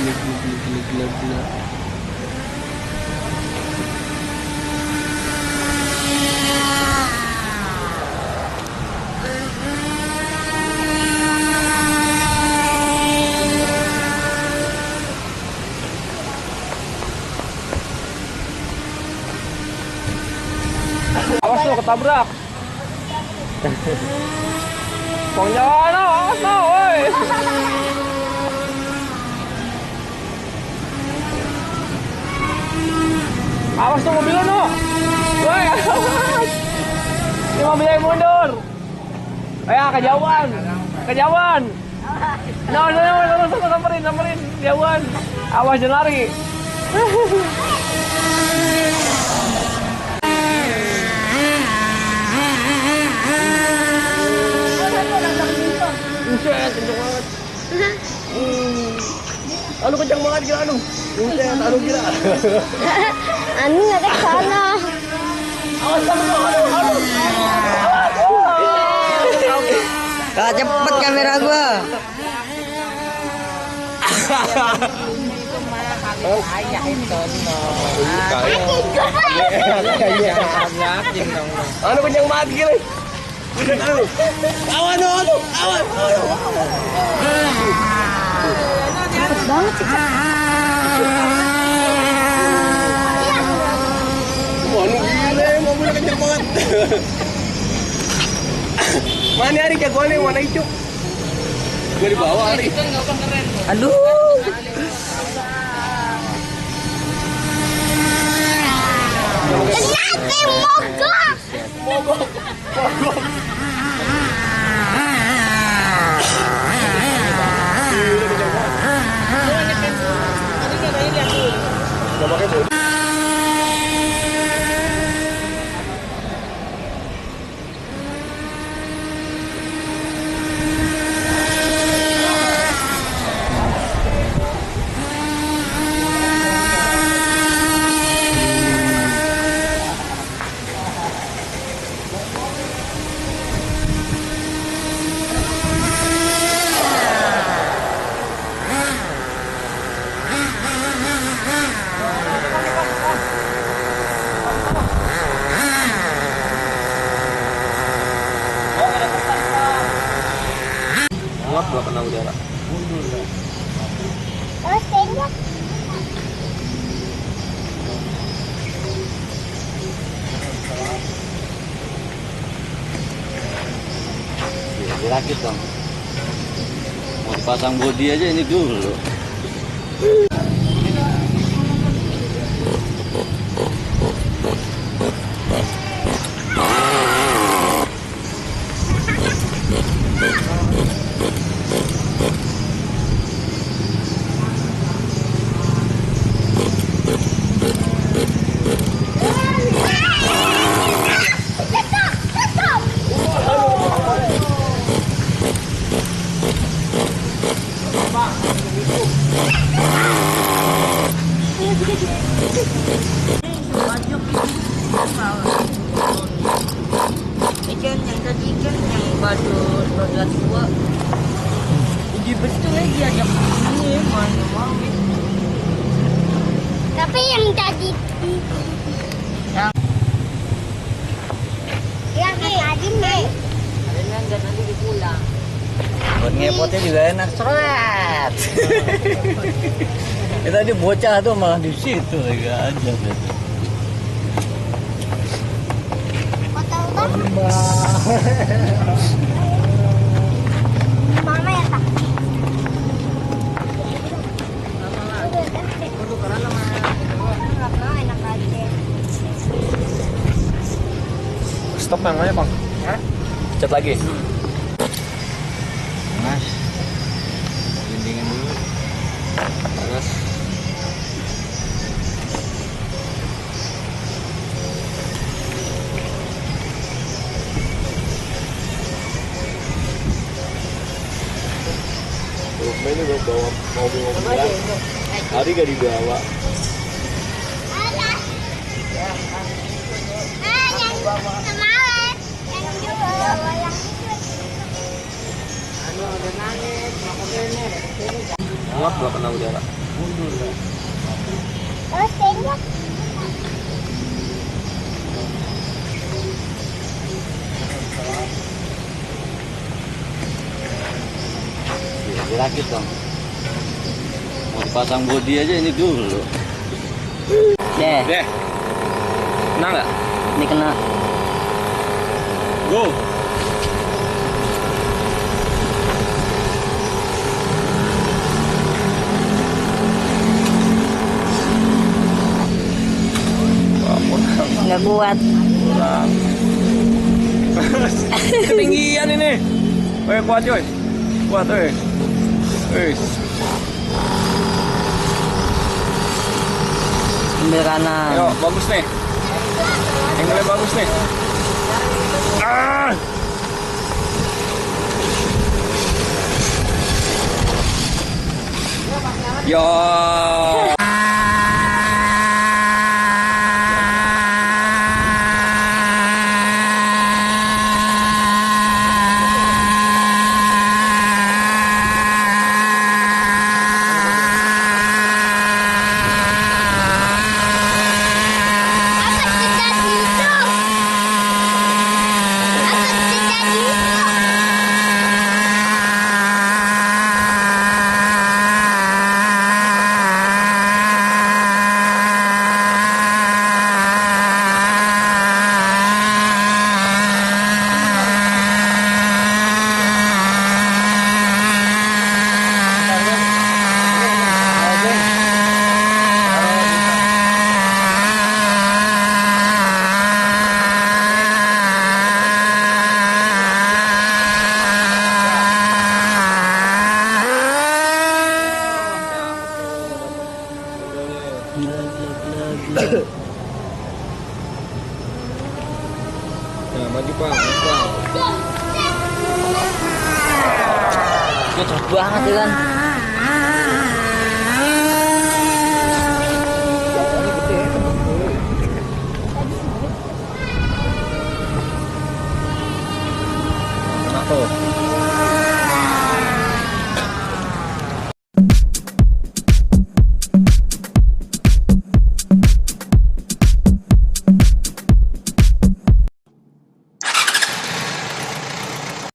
gila. Awas lo ketabrak. Bang jalan, awas lo, woi. Awas tuh mobil lo, no. Woi, awas. Ini mobil yang mundur. Kejauhan. Kejauhan. No, samperin, kejauhan. Awas jangan lari. Buset, kenceng banget. Anu kenceng banget gila anu. Buset, anu gila. Anu nggak ke sana. Awas kamu, aduh. Kak cepet kamera gua. Anu kenceng banget gila. Awan. Cepet banget sih. Wah, anu gila, mobilnya kenceng banget. Mana hari jagoannya warna hijau? Gak dibawa hari. Aduh. Mogok. Gak pakai bodi. Muat gak kena udara. Dirakit dong. Mau dipasang bodi aja ini dulu. Ikan yang tadi kan yang baru 12 uji betul lagi ajak ini mana mau. Tapi yang tadi yang tadi nih. Karena enggak nanti dipulang. Buat ngepotnya juga enak, seret. Kita tadi bocah tuh malah di situ lagi aja. Mama ya tak? Enak aja. Stop namanya bang. Cat lagi. Mas, dindingin dulu. Panas. Ini udah bawa mobil-mobilan. Hari gak dibawa. Yang kemarin, yang juga yang Muat gak kena udara. Terus tengok. Dirakit dong. Mau dipasang bodi aja ini dulu. Deh, Deh. Kena nggak? ini kena. Go. Nggak kuat. Ketinggian ini. Woi, kuat coy. Kuat coy. Wih. Ambil kanan. Ayo, bagus nih. Angle bagus nih. Ah. Yo. Nah, maju Pak, Cepet banget ya kan.